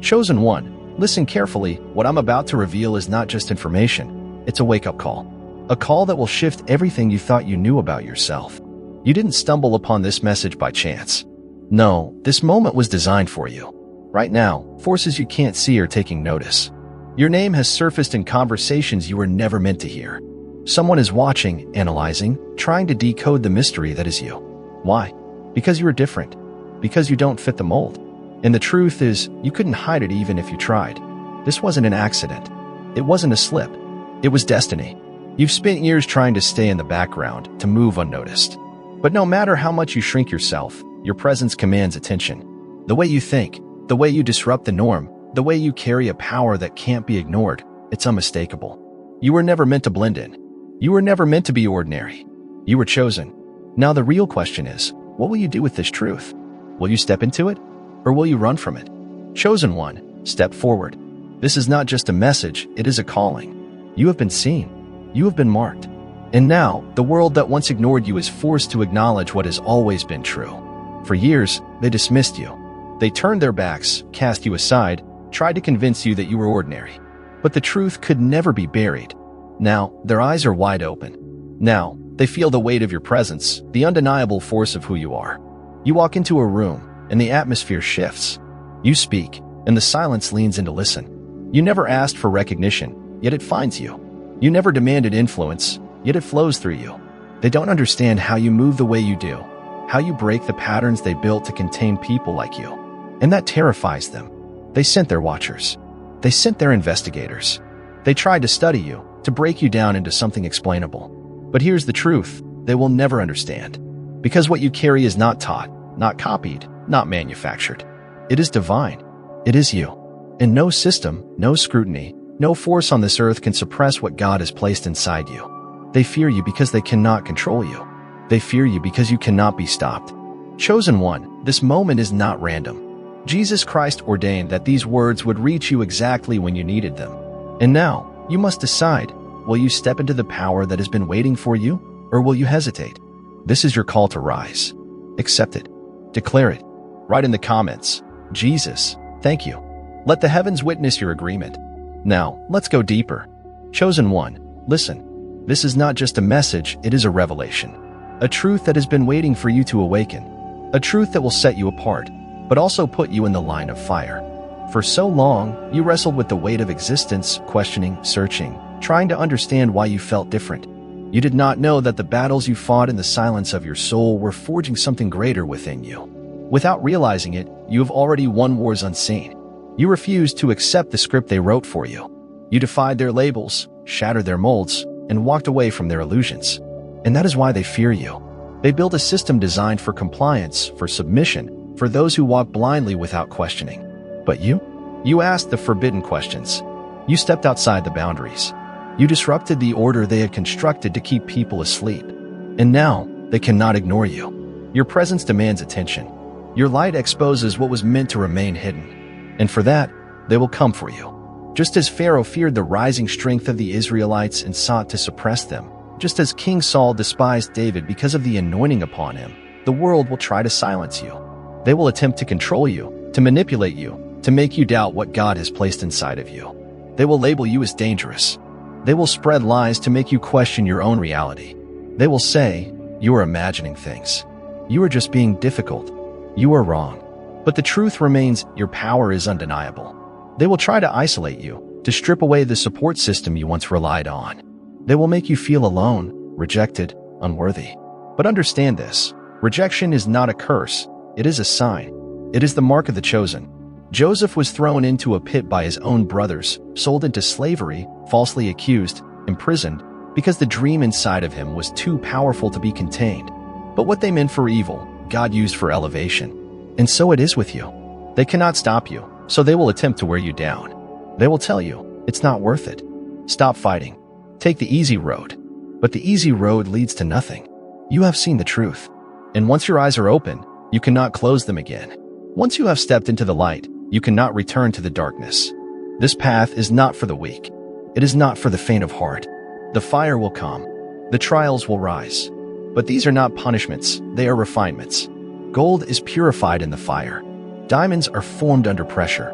Chosen one, listen carefully. What I'm about to reveal is not just information. It's a wake-up call. A call that will shift everything you thought you knew about yourself. You didn't stumble upon this message by chance. No, this moment was designed for you. Right now, forces you can't see are taking notice. Your name has surfaced in conversations you were never meant to hear. Someone is watching, analyzing, trying to decode the mystery that is you. Why? Because you are different. Because you don't fit the mold. And the truth is, you couldn't hide it even if you tried. This wasn't an accident. It wasn't a slip. It was destiny. You've spent years trying to stay in the background, to move unnoticed. But no matter how much you shrink yourself, your presence commands attention. The way you think, the way you disrupt the norm, the way you carry a power that can't be ignored, it's unmistakable. You were never meant to blend in. You were never meant to be ordinary. You were chosen. Now the real question is, what will you do with this truth? Will you step into it? Or will you run from it? Chosen one, step forward. This is not just a message, it is a calling. You have been seen. You have been marked. And now, the world that once ignored you is forced to acknowledge what has always been true. For years, they dismissed you. They turned their backs, cast you aside, tried to convince you that you were ordinary. But the truth could never be buried. Now, their eyes are wide open. Now, they feel the weight of your presence, the undeniable force of who you are. You walk into a room, and the atmosphere shifts. You speak, and the silence leans in to listen. You never asked for recognition, yet it finds you. You never demanded influence, yet it flows through you. They don't understand how you move the way you do, how you break the patterns they built to contain people like you. And that terrifies them. They sent their watchers. They sent their investigators. They tried to study you, to break you down into something explainable. But here's the truth, they will never understand. Because what you carry is not taught, not copied, not manufactured. It is divine. It is you. And no system, no scrutiny, no force on this earth can suppress what God has placed inside you. They fear you because they cannot control you. They fear you because you cannot be stopped. Chosen one, this moment is not random. Jesus Christ ordained that these words would reach you exactly when you needed them. And now, you must decide, will you step into the power that has been waiting for you, or will you hesitate? This is your call to rise. Accept it. Declare it. Write in the comments, Jesus, thank you. Let the heavens witness your agreement. Now, let's go deeper. Chosen one, listen. This is not just a message, it is a revelation. A truth that has been waiting for you to awaken. A truth that will set you apart, but also put you in the line of fire. For so long, you wrestled with the weight of existence, questioning, searching, trying to understand why you felt different. You did not know that the battles you fought in the silence of your soul were forging something greater within you. Without realizing it, you have already won wars unseen. You refused to accept the script they wrote for you. You defied their labels, shattered their molds, and walked away from their illusions. And that is why they fear you. They built a system designed for compliance, for submission, for those who walk blindly without questioning. But you asked the forbidden questions. You stepped outside the boundaries. You disrupted the order they had constructed to keep people asleep. And now, they cannot ignore you. Your presence demands attention. Your light exposes what was meant to remain hidden. And for that, they will come for you. Just as Pharaoh feared the rising strength of the Israelites and sought to suppress them, just as King Saul despised David because of the anointing upon him, the world will try to silence you. They will attempt to control you, to manipulate you, to make you doubt what God has placed inside of you. They will label you as dangerous. They will spread lies to make you question your own reality. They will say, you are imagining things. You are just being difficult. You are wrong. But the truth remains, your power is undeniable. They will try to isolate you, to strip away the support system you once relied on. They will make you feel alone, rejected, unworthy. But understand this, rejection is not a curse, it is a sign. It is the mark of the chosen. Joseph was thrown into a pit by his own brothers, sold into slavery, falsely accused, imprisoned, because the dream inside of him was too powerful to be contained. But what they meant for evil, God used for elevation. And so it is with you. They cannot stop you, so they will attempt to wear you down. They will tell you, it's not worth it. Stop fighting. Take the easy road. But the easy road leads to nothing. You have seen the truth. And once your eyes are open, you cannot close them again. Once you have stepped into the light, you cannot return to the darkness. This path is not for the weak. It is not for the faint of heart. The fire will come. The trials will rise. But these are not punishments, they are refinements. Gold is purified in the fire. Diamonds are formed under pressure.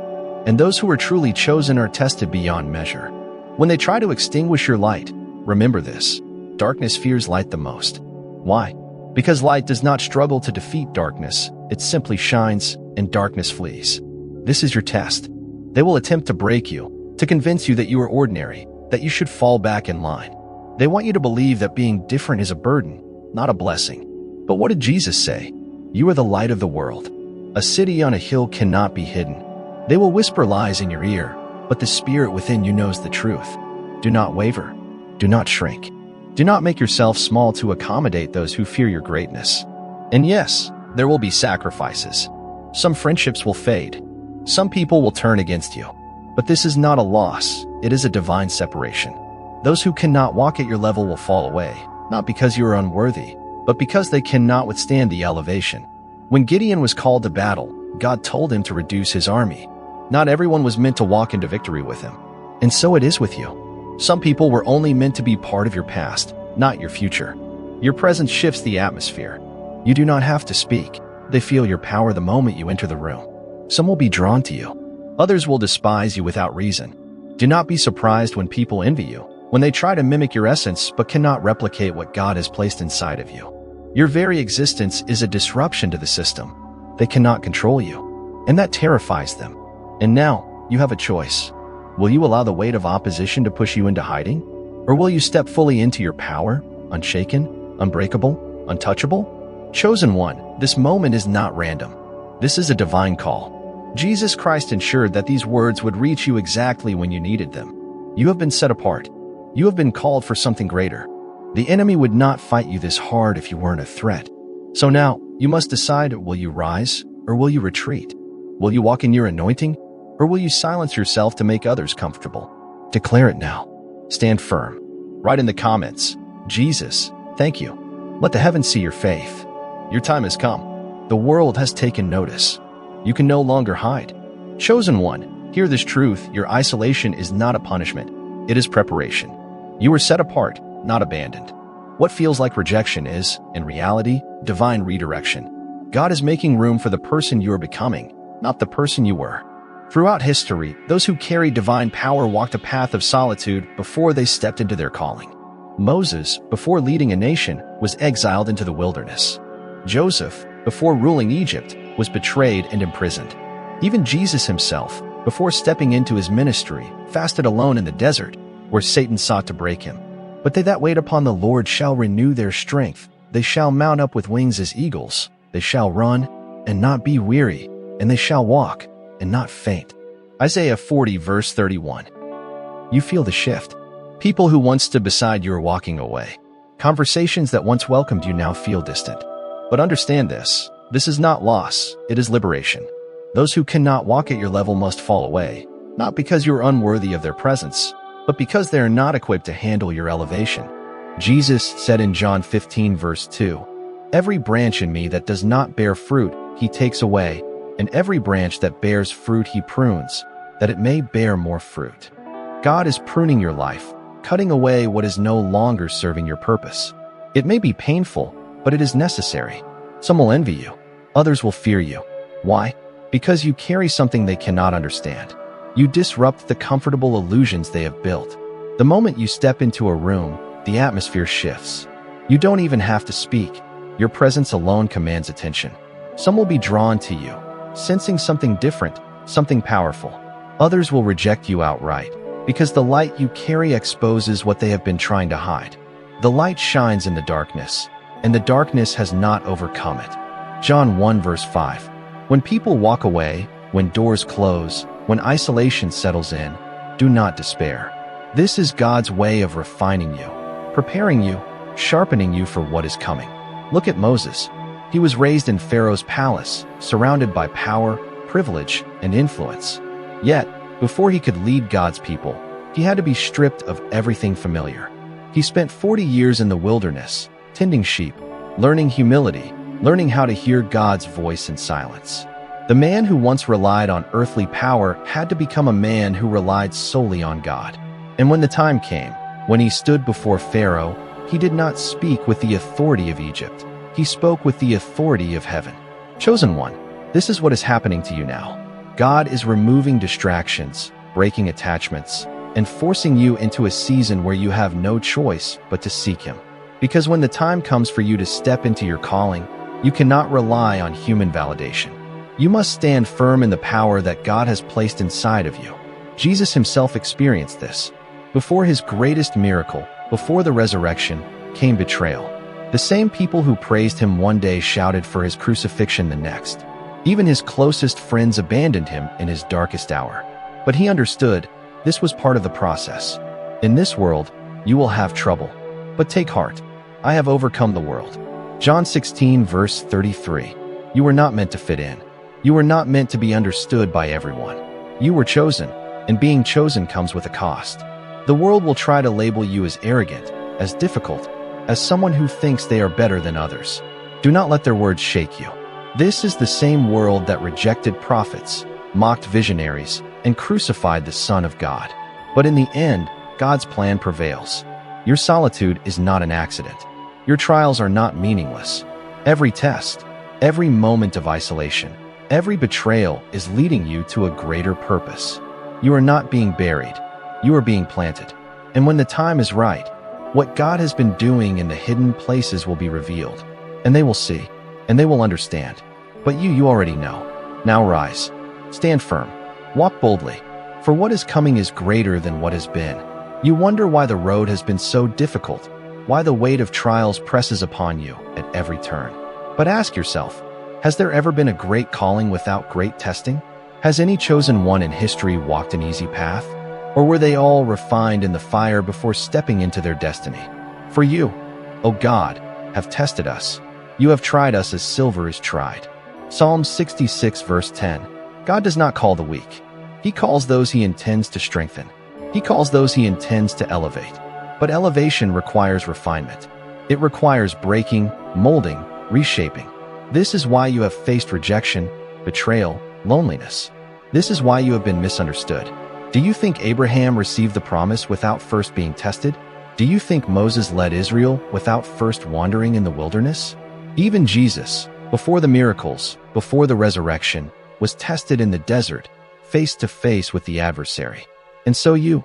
And those who are truly chosen are tested beyond measure. When they try to extinguish your light, remember this: darkness fears light the most. Why? Because light does not struggle to defeat darkness, it simply shines, and darkness flees. This is your test. They will attempt to break you, to convince you that you are ordinary, that you should fall back in line. They want you to believe that being different is a burden, not a blessing. But what did Jesus say? You are the light of the world. A city on a hill cannot be hidden. They will whisper lies in your ear, but the spirit within you knows the truth. Do not waver. Do not shrink. Do not make yourself small to accommodate those who fear your greatness. And yes, there will be sacrifices. Some friendships will fade. Some people will turn against you. But this is not a loss, it is a divine separation. Those who cannot walk at your level will fall away, not because you are unworthy, but because they cannot withstand the elevation. When Gideon was called to battle, God told him to reduce his army. Not everyone was meant to walk into victory with him. And so it is with you. Some people were only meant to be part of your past, not your future. Your presence shifts the atmosphere. You do not have to speak. They feel your power the moment you enter the room. Some will be drawn to you. Others will despise you without reason. Do not be surprised when people envy you, when they try to mimic your essence but cannot replicate what God has placed inside of you. Your very existence is a disruption to the system. They cannot control you, and that terrifies them. And now, you have a choice. Will you allow the weight of opposition to push you into hiding? Or will you step fully into your power, unshaken, unbreakable, untouchable? Chosen one, this moment is not random. This is a divine call. Jesus Christ ensured that these words would reach you exactly when you needed them. You have been set apart. You have been called for something greater. The enemy would not fight you this hard if you weren't a threat. So now, you must decide, will you rise or will you retreat? Will you walk in your anointing or will you silence yourself to make others comfortable? Declare it now. Stand firm. Write in the comments, Jesus, thank you. Let the heavens see your faith. Your time has come. The world has taken notice. You can no longer hide. Chosen one, hear this truth. Your isolation is not a punishment. It is preparation. You are set apart, not abandoned. What feels like rejection is, in reality, divine redirection. God is making room for the person you are becoming, not the person you were. Throughout history, those who carried divine power walked a path of solitude before they stepped into their calling. Moses, before leading a nation, was exiled into the wilderness. Joseph, before ruling Egypt, was betrayed and imprisoned. Even Jesus himself, before stepping into his ministry, fasted alone in the desert, where Satan sought to break him. But they that wait upon the Lord shall renew their strength. They shall mount up with wings as eagles. They shall run and not be weary, and they shall walk and not faint. Isaiah 40 verse 31. You feel the shift. People who once stood beside you are walking away. Conversations that once welcomed you now feel distant. But understand this is not loss, it is liberation. Those who cannot walk at your level must fall away, not because you are unworthy of their presence, but because they are not equipped to handle your elevation. Jesus said in John 15 verse 2, Every branch in me that does not bear fruit, he takes away, and every branch that bears fruit he prunes, that it may bear more fruit. God is pruning your life, cutting away what is no longer serving your purpose. It may be painful, but it is necessary. Some will envy you. Others will fear you. Why? Because you carry something they cannot understand. You disrupt the comfortable illusions they have built. The moment you step into a room, the atmosphere shifts. You don't even have to speak. Your presence alone commands attention. Some will be drawn to you, sensing something different, something powerful. Others will reject you outright, because the light you carry exposes what they have been trying to hide. The light shines in the darkness, and the darkness has not overcome it. John 1 verse 5. When people walk away, when doors close, when isolation settles in, do not despair. This is God's way of refining you, preparing you, sharpening you for what is coming. Look at Moses. He was raised in Pharaoh's palace, surrounded by power, privilege, and influence. Yet, before he could lead God's people, he had to be stripped of everything familiar. He spent 40 years in the wilderness, tending sheep, learning humility, learning how to hear God's voice in silence. The man who once relied on earthly power had to become a man who relied solely on God. And when the time came, when he stood before Pharaoh, he did not speak with the authority of Egypt. He spoke with the authority of heaven. Chosen one, this is what is happening to you now. God is removing distractions, breaking attachments, and forcing you into a season where you have no choice but to seek Him. Because when the time comes for you to step into your calling, you cannot rely on human validation. You must stand firm in the power that God has placed inside of you. Jesus Himself experienced this. Before His greatest miracle, before the resurrection, came betrayal. The same people who praised Him one day shouted for His crucifixion the next. Even His closest friends abandoned Him in His darkest hour. But He understood this was part of the process. In this world, you will have trouble. But take heart. I have overcome the world. John 16 verse 33. You were not meant to fit in. You were not meant to be understood by everyone. You were chosen, and being chosen comes with a cost. The world will try to label you as arrogant, as difficult, as someone who thinks they are better than others. Do not let their words shake you. This is the same world that rejected prophets, mocked visionaries, and crucified the Son of God. But in the end, God's plan prevails. Your solitude is not an accident. Your trials are not meaningless. Every test, every moment of isolation, every betrayal is leading you to a greater purpose. You are not being buried. You are being planted. And when the time is right, what God has been doing in the hidden places will be revealed. And they will see, and they will understand. But you already know. Now rise. Stand firm. Walk boldly. For what is coming is greater than what has been. You wonder why the road has been so difficult, why the weight of trials presses upon you at every turn. But ask yourself, has there ever been a great calling without great testing? Has any chosen one in history walked an easy path? Or were they all refined in the fire before stepping into their destiny? For you, O God, have tested us. You have tried us as silver is tried. Psalm 66 verse 10. God does not call the weak. He calls those He intends to strengthen. He calls those He intends to elevate. But elevation requires refinement. It requires breaking, molding, reshaping. This is why you have faced rejection, betrayal, loneliness. This is why you have been misunderstood. Do you think Abraham received the promise without first being tested? Do you think Moses led Israel without first wandering in the wilderness? Even Jesus, before the miracles, before the resurrection, was tested in the desert, face to face with the adversary. And so you,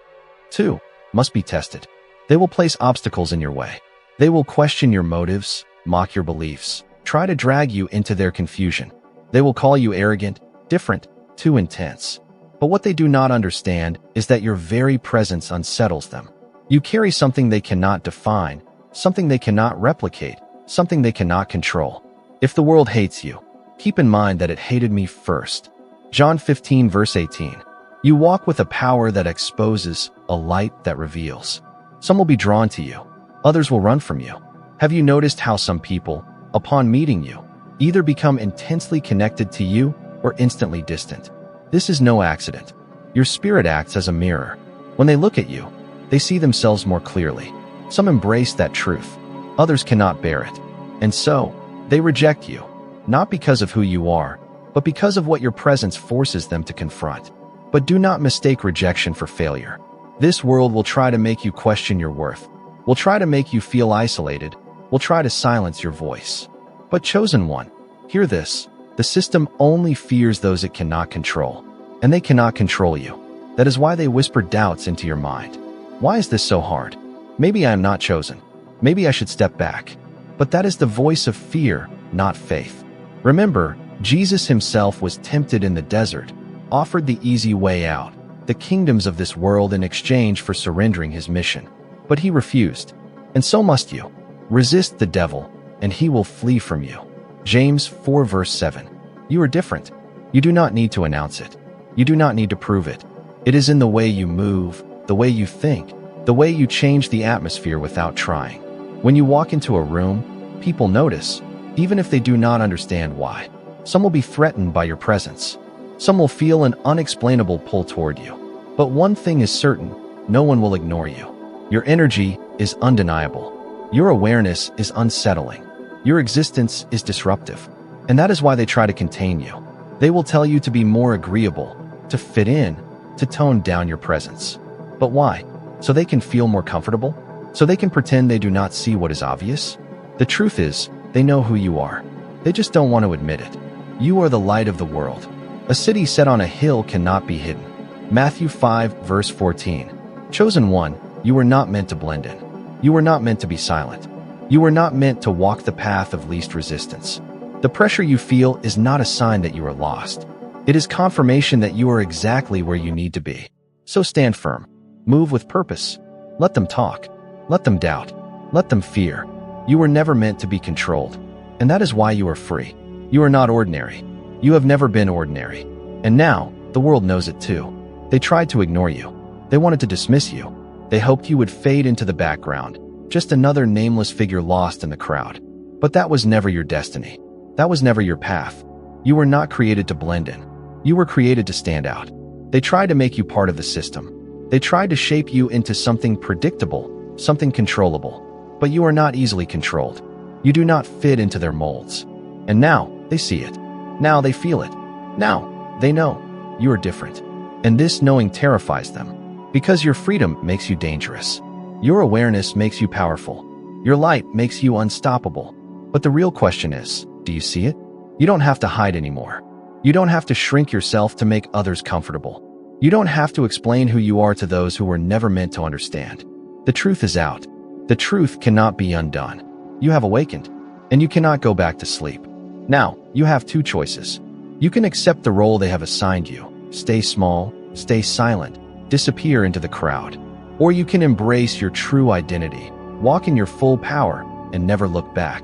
too, must be tested. They will place obstacles in your way. They will question your motives, mock your beliefs, try to drag you into their confusion. They will call you arrogant, different, too intense. But what they do not understand is that your very presence unsettles them. You carry something they cannot define, something they cannot replicate, something they cannot control. If the world hates you, keep in mind that it hated me first. John 15 verse 18. You walk with a power that exposes, a light that reveals. Some will be drawn to you. Others will run from you. Have you noticed how some people, upon meeting you, either become intensely connected to you or instantly distant? This is no accident. Your spirit acts as a mirror. When they look at you, they see themselves more clearly. Some embrace that truth. Others cannot bear it. And so, they reject you, not because of who you are, but because of what your presence forces them to confront. But do not mistake rejection for failure. This world will try to make you question your worth, will try to make you feel isolated, will try to silence your voice. But chosen one, hear this. The system only fears those it cannot control, and they cannot control you. That is why they whisper doubts into your mind. Why is this so hard? Maybe I am not chosen. Maybe I should step back. But that is the voice of fear, not faith. Remember, Jesus Himself was tempted in the desert, offered the easy way out, the kingdoms of this world in exchange for surrendering His mission. But He refused. And so must you. Resist the devil, and he will flee from you. James 4 verse 7. You are different. You do not need to announce it. You do not need to prove it. It is in the way you move, the way you think, the way you change the atmosphere without trying. When you walk into a room, people notice, even if they do not understand why. Some will be threatened by your presence. Some will feel an unexplainable pull toward you. But one thing is certain, no one will ignore you. Your energy is undeniable. Your awareness is unsettling. Your existence is disruptive. And that is why they try to contain you. They will tell you to be more agreeable, to fit in, to tone down your presence. But why? So they can feel more comfortable? So they can pretend they do not see what is obvious? The truth is, they know who you are. They just don't want to admit it. You are the light of the world. A city set on a hill cannot be hidden. Matthew 5, verse 14. Chosen one, you were not meant to blend in. You were not meant to be silent. You were not meant to walk the path of least resistance. The pressure you feel is not a sign that you are lost. It is confirmation that you are exactly where you need to be. So stand firm. Move with purpose. Let them talk. Let them doubt. Let them fear. You were never meant to be controlled. And that is why you are free. You are not ordinary. You have never been ordinary. And now, the world knows it too. They tried to ignore you. They wanted to dismiss you. They hoped you would fade into the background, just another nameless figure lost in the crowd. But that was never your destiny. That was never your path. You were not created to blend in. You were created to stand out. They tried to make you part of the system. They tried to shape you into something predictable, something controllable. But you are not easily controlled. You do not fit into their molds. And now, they see it. Now they feel it. Now, they know. You are different. And this knowing terrifies them. Because your freedom makes you dangerous. Your awareness makes you powerful. Your light makes you unstoppable. But the real question is, do you see it? You don't have to hide anymore. You don't have to shrink yourself to make others comfortable. You don't have to explain who you are to those who were never meant to understand. The truth is out. The truth cannot be undone. You have awakened, and you cannot go back to sleep. Now, you have two choices. You can accept the role they have assigned you, stay small, stay silent, disappear into the crowd. Or you can embrace your true identity, walk in your full power, and never look back.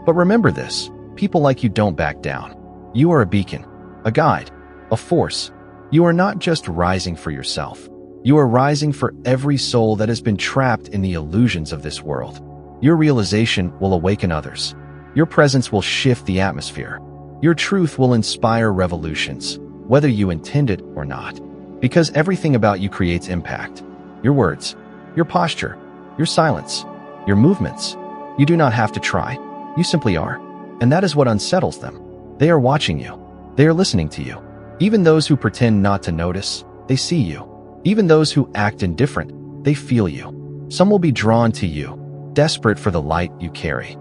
But remember this, people like you don't back down. You are a beacon, a guide, a force. You are not just rising for yourself. You are rising for every soul that has been trapped in the illusions of this world. Your realization will awaken others. Your presence will shift the atmosphere. Your truth will inspire revolutions, whether you intend it or not. Because everything about you creates impact. Your words, your posture, your silence, your movements. You do not have to try. You simply are. And that is what unsettles them. They are watching you. They are listening to you. Even those who pretend not to notice, they see you. Even those who act indifferent, they feel you. Some will be drawn to you, desperate for the light you carry.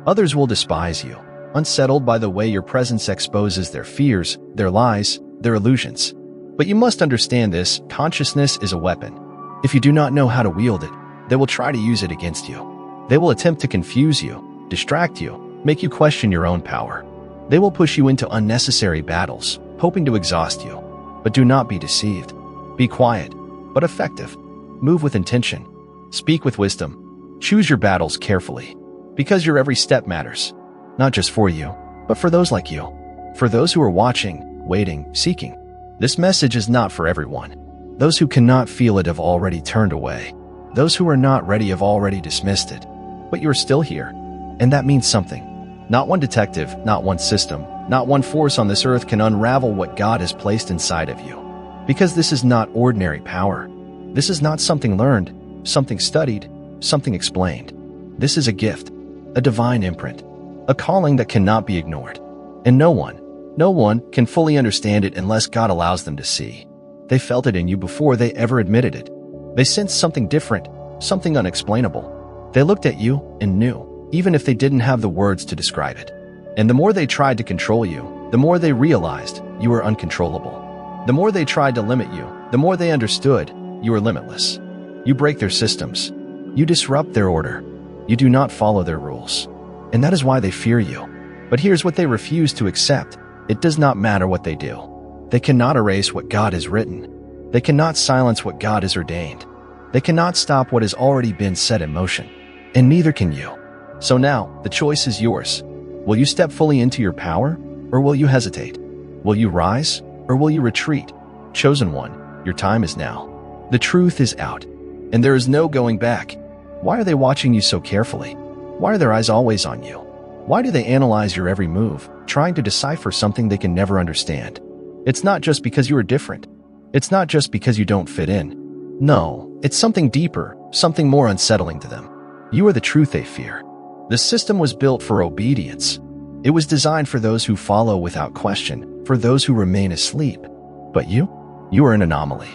Others will despise you, unsettled by the way your presence exposes their fears, their lies, their illusions. But you must understand this, consciousness is a weapon. If you do not know how to wield it, they will try to use it against you. They will attempt to confuse you, distract you, make you question your own power. They will push you into unnecessary battles, hoping to exhaust you. But do not be deceived. Be quiet, but effective. Move with intention. Speak with wisdom. Choose your battles carefully. Because your every step matters. Not just for you, but for those like you. For those who are watching, waiting, seeking. This message is not for everyone. Those who cannot feel it have already turned away. Those who are not ready have already dismissed it. But you are still here. And that means something. Not one detective, not one system, not one force on this earth can unravel what God has placed inside of you. Because this is not ordinary power. This is not something learned, something studied, something explained. This is a gift, a divine imprint, a calling that cannot be ignored. And no one can fully understand it unless God allows them to see. They felt it in you before they ever admitted it. They sensed something different, something unexplainable. They looked at you and knew, even if they didn't have the words to describe it. And the more they tried to control you, the more they realized you were uncontrollable. The more they tried to limit you, the more they understood you are limitless. You break their systems. You disrupt their order. You do not follow their rules. And that is why they fear you. But here's what they refuse to accept. It does not matter what they do. They cannot erase what God has written. They cannot silence what God has ordained. They cannot stop what has already been set in motion. And neither can you. So now, the choice is yours. Will you step fully into your power, or will you hesitate? Will you rise, or will you retreat? Chosen one, your time is now. The truth is out, and there is no going back. Why are they watching you so carefully? Why are their eyes always on you? Why do they analyze your every move, trying to decipher something they can never understand? It's not just because you are different. It's not just because you don't fit in. No, it's something deeper, something more unsettling to them. You are the truth they fear. The system was built for obedience. It was designed for those who follow without question, for those who remain asleep. But you are an anomaly.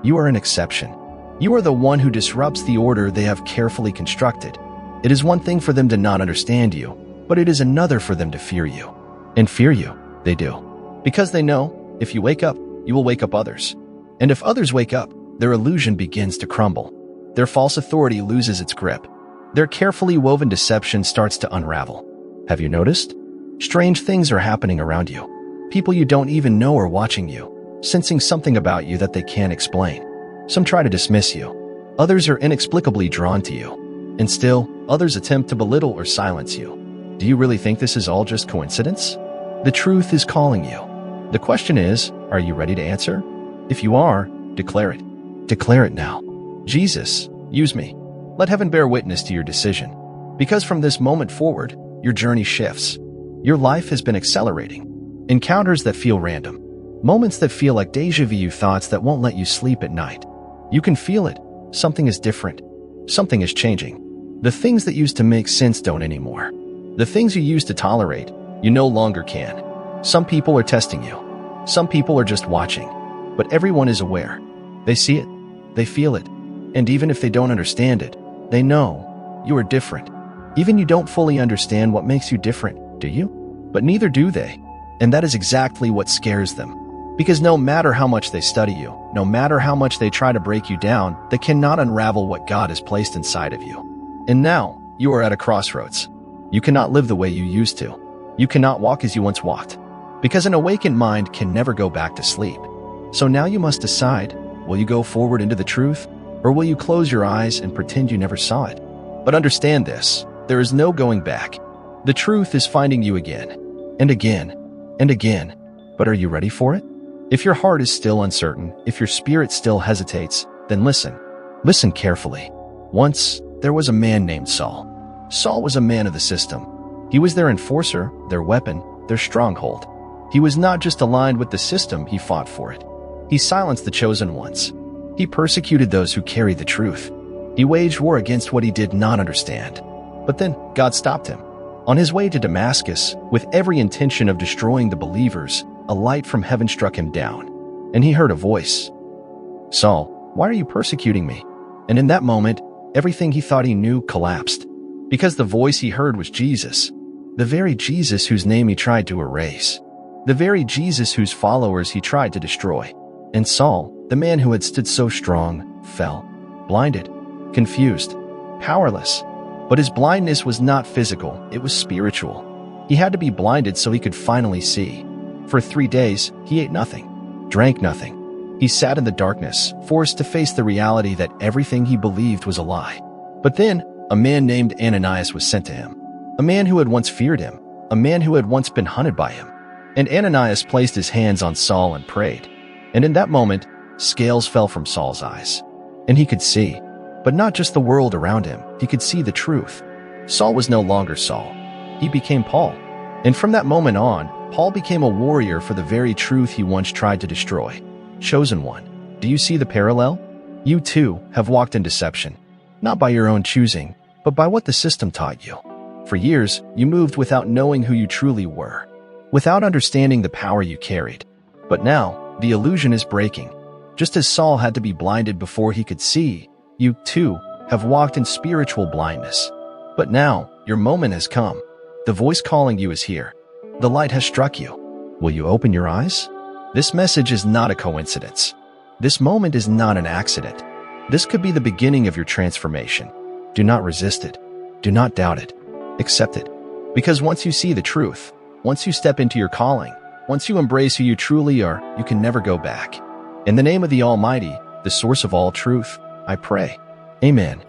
You are an exception. You are the one who disrupts the order they have carefully constructed. It is one thing for them to not understand you, but it is another for them to fear you. And fear you, they do. Because they know If you wake up, you will wake up others. And if others wake up, their illusion begins to crumble. Their false authority loses its grip. Their carefully woven deception starts to unravel. Have you noticed? Strange things are happening around you. People you don't even know are watching you, sensing something about you that they can't explain. Some try to dismiss you. Others are inexplicably drawn to you. And still, others attempt to belittle or silence you. Do you really think this is all just coincidence? The truth is calling you. The question is, are you ready to answer? If you are, declare it. Declare it now. Jesus, use me. Let heaven bear witness to your decision. Because from this moment forward, your journey shifts. Your life has been accelerating. Encounters that feel random. Moments that feel like déjà vu thoughts that won't let you sleep at night. You can feel it. Something is different. Something is changing. The things that used to make sense don't anymore. The things you used to tolerate, you no longer can. Some people are testing you. Some people are just watching. But everyone is aware. They see it. They feel it. And even if they don't understand it, they know you are different. Even you don't fully understand what makes you different, do you? But neither do they. And that is exactly what scares them. Because no matter how much they study you, no matter how much they try to break you down, they cannot unravel what God has placed inside of you. And now, you are at a crossroads. You cannot live the way you used to. You cannot walk as you once walked. Because an awakened mind can never go back to sleep. So now you must decide, will you go forward into the truth? Or will you close your eyes and pretend you never saw it? But understand this, there is no going back. The truth is finding you again, and again, and again. But are you ready for it? If your heart is still uncertain, if your spirit still hesitates, then listen. Listen carefully. Once, there was a man named Saul. Saul was a man of the system. He was their enforcer, their weapon, their stronghold. He was not just aligned with the system, he fought for it. He silenced the chosen ones. He persecuted those who carried the truth. He waged war against what he did not understand. But then, God stopped him. On his way to Damascus, with every intention of destroying the believers, a light from heaven struck him down, and he heard a voice. Saul, why are you persecuting me? And in that moment, everything he thought he knew collapsed. Because the voice he heard was Jesus, the very Jesus whose name he tried to erase, the very Jesus whose followers he tried to destroy. And Saul, the man who had stood so strong, fell, blinded, confused, powerless. But his blindness was not physical, it was spiritual. He had to be blinded so he could finally see. For 3 days, he ate nothing, drank nothing. He sat in the darkness, forced to face the reality that everything he believed was a lie. But then, a man named Ananias was sent to him. A man who had once feared him, a man who had once been hunted by him. And Ananias placed his hands on Saul and prayed. And in that moment, scales fell from Saul's eyes. And he could see. But not just the world around him, he could see the truth. Saul was no longer Saul. He became Paul. And from that moment on, Paul became a warrior for the very truth he once tried to destroy. Chosen one, do you see the parallel? You too have walked in deception, not by your own choosing, but by what the system taught you. For years, you moved without knowing who you truly were, without understanding the power you carried. But now, the illusion is breaking. Just as Saul had to be blinded before he could see, you, too, have walked in spiritual blindness. But now, your moment has come. The voice calling you is here. The light has struck you. Will you open your eyes? This message is not a coincidence. This moment is not an accident. This could be the beginning of your transformation. Do not resist it. Do not doubt it. Accept it. Because once you see the truth, once you step into your calling, once you embrace who you truly are, you can never go back. In the name of the Almighty, the source of all truth, I pray. Amen.